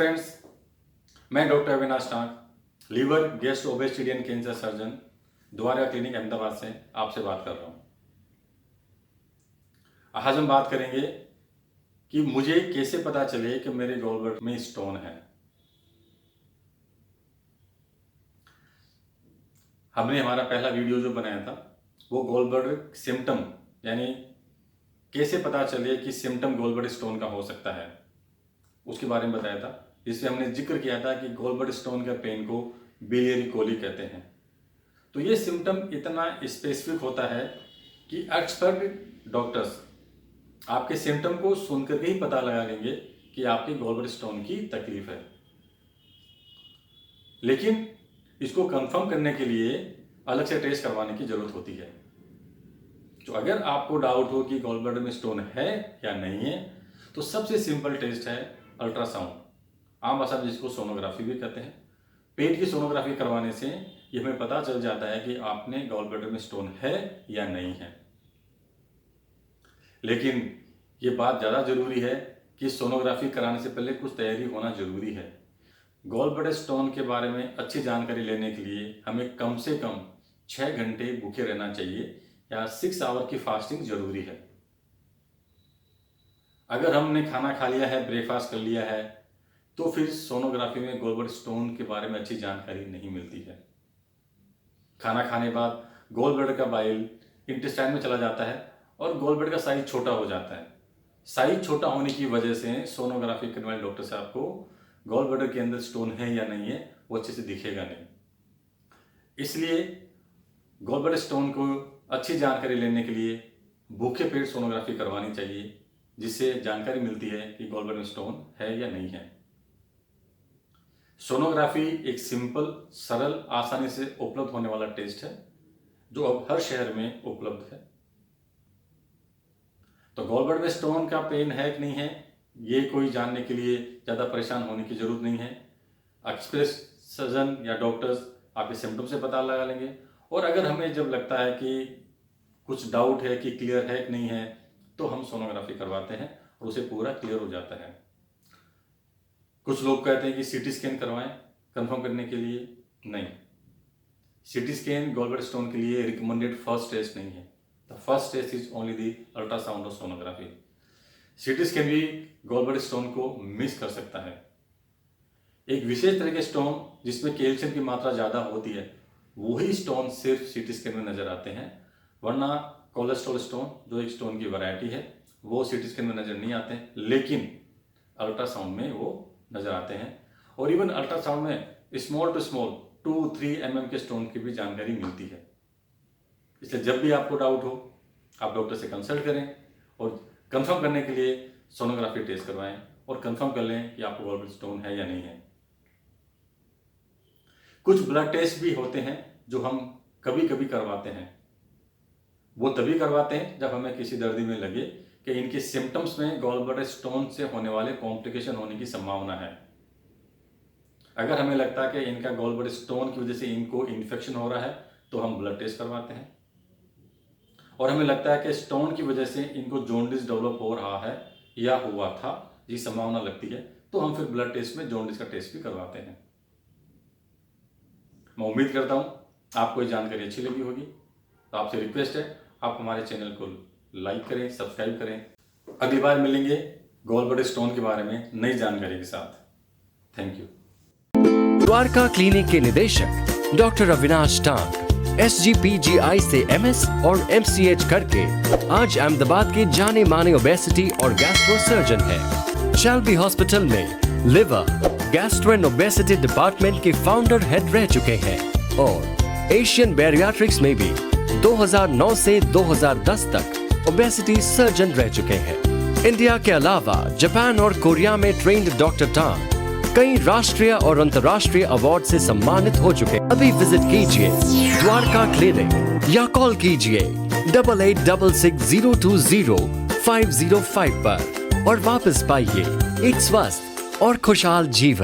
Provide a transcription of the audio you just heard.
Friends, मैं doctor Avinash Tank, liver गेस्ट obesity and cancer surgeon, Dwarka clinic Ahmedabad से आपसे बात कर रहा हूं। आज हम बात करेंगे कि मुझे कैसे पता चले कि मेरे गॉलब्लैडर में स्टोन है। हमने हमारा पहला वीडियो जो बनाया था वो गॉलब्लैडर सिम्टम यानी कैसे पता चले कि सिम्टम गॉलब्लैडर स्टोन का हो सकता है उसके बारे में बताया था, जिसमें हमने जिक्र किया था कि गॉलब्लैडर स्टोन के पेन को बिलियरी कोली कहते हैं। तो ये सिम्टम इतना स्पेसिफिक होता है कि एक्सपर्ट डॉक्टर्स आपके सिम्टम को सुनकर ही पता लगा लेंगे कि आपके गॉलब्लैडर स्टोन की तकलीफ है। लेकिन इसको कंफर्म करने के लिए अलग से टेस्ट करवाने की जरूरत होती है। तो अगर आपको डाउट हो कि गॉलब्लैडर में स्टोन है या नहीं है, तो सबसे सिंपल टेस्ट है अल्ट्रासाउंड, आम भाषा में जिसको सोनोग्राफी भी कहते हैं। पेट की सोनोग्राफी करवाने से ये हमें पता चल जाता है कि आपने गॉलब्लैडर में स्टोन है या नहीं है। लेकिन ये बात ज़्यादा जरूरी है कि सोनोग्राफी कराने से पहले कुछ तैयारी होना जरूरी है। गॉलब्लैडर स्टोन के बारे में अच्छी जानकारी लेने के लिए हमें कम से कम 6 घंटे भूखे रहना चाहिए या 6 आवर की फास्टिंग जरूरी है। अगर हमने खाना खा लिया है, ब्रेकफास्ट कर लिया है, तो फिर सोनोग्राफी में गॉलब्लैडर स्टोन के बारे में अच्छी जानकारी नहीं मिलती है। खाना खाने बाद गॉलब्लैडर का बाइल इंटेस्टाइन में चला जाता है और गॉलब्लैडर का साइज छोटा हो जाता है। साइज छोटा होने की वजह से सोनोग्राफी करने वाले डॉक्टर से आपको गॉलब्लैडर के अंदर स्टोन है या नहीं है वो अच्छे से दिखेगा नहीं। इसलिए गॉलब्लैडर स्टोन को अच्छी जानकारी लेने के लिए भूखे पेट सोनोग्राफी करवानी चाहिए, जिससे जानकारी मिलती है कि गॉलब्लैडर में स्टोन है या नहीं है। सोनोग्राफी एक सिंपल, सरल, आसानी से उपलब्ध होने वाला टेस्ट है जो अब हर शहर में उपलब्ध है। तो गॉलब्लैडर में स्टोन का पेन है कि नहीं है, ये कोई जानने के लिए ज़्यादा परेशान होने की जरूरत नहीं है। एक्सपर्ट सर्जन या डॉक्टर्स आपके सिम्टम से पता लगा लेंगे, और अगर हमें जब लगता है कि कुछ डाउट है कि क्लियर है कि नहीं है, तो हम सोनोग्राफी करवाते हैं और उसे पूरा क्लियर हो जाता है। कुछ लोग कहते हैं कि सीटी स्कैन करवाएं कंफर्म करने के लिए। नहीं, सीटी स्कैन गॉलब्लैडर स्टोन के लिए रिकमेंडेड फर्स्ट टेस्ट नहीं है। The first test is only the ultrasound और सोनोग्राफी। सीटी स्कैन भी गॉलब्लैडर स्टोन को मिस कर सकता है। एक विशेष तरह के स्टोन जिसमें कैल्शियम की मात्रा ज़्यादा होती है, वही स्टोन सिर्फ सीटी स्कैन में नजर आते हैं, वरना कोलेस्ट्रॉल स्टोन जो एक स्टोन की वैरायटी है वो सीटी स्कैन में नजर नहीं आते हैं, लेकिन अल्ट्रासाउंड में वो नजर आते हैं। और इवन अल्ट्रासाउंड में स्मॉल टू स्मॉल 2-3 mm के स्टोन की भी जानकारी मिलती है। इसलिए जब भी आपको डाउट हो आप डॉक्टर से कंसल्ट करें और कंफर्म करने के लिए सोनोग्राफी टेस्ट करवाएं और कंफर्म कर लें कि आपको गॉलब्लैडर स्टोन है या नहीं है। कुछ ब्लड टेस्ट भी होते हैं जो हम कभी कभी करवाते हैं। वो तभी करवाते हैं जब हमें किसी दर्दी में लगे कि इनके सिम्टम्स में गॉलब्लैडर स्टोन से होने वाले कॉम्प्लिकेशन होने की संभावना है। अगर हमें लगता है कि इनका गॉलब्लैडर स्टोन की वजह से इनको इन्फेक्शन हो रहा है, तो हम ब्लड टेस्ट करवाते हैं। और हमें लगता है कि स्टोन की वजह से इनको जॉन्डिस डेवलप हो रहा है या हुआ था, ये संभावना लगती है, तो हम फिर ब्लड टेस्ट में जॉन्डिस का टेस्ट भी करवाते हैं। मैं उम्मीद करता हूं आपको ये जानकारी अच्छी लगी होगी। तो आपसे रिक्वेस्ट है आप हमारे चैनल को लाइक करें, सब्सक्राइब करें। अगली बार मिलेंगे गॉलब्लैडर स्टोन के बारे में नई जानकारी के साथ। Thank you. द्वारका क्लिनिक के निदेशक डॉक्टर अविनाश टांक SGPGI से MS और MCH करके आज अहमदाबाद के जाने माने ओबेसिटी और गैस्ट्रो सर्जन है। शैल्बी हॉस्पिटल में liver, gastro and obesity department के फाउंडर हेड रह चुके हैं और एशियन बैरियाट्रिक्स में भी 2009 से 2010 तक ओबेसिटी सर्जन रह चुके हैं। इंडिया के अलावा जापान और कोरिया में ट्रेंड डॉक्टर टांग कई राष्ट्रीय और अंतर्राष्ट्रीय अवार्ड से सम्मानित हो चुके। अभी विजिट कीजिए द्वारका क्लिनिक या कॉल कीजिए 8866020505 पर और वापस पाइए एक स्वस्थ और खुशहाल जीवन।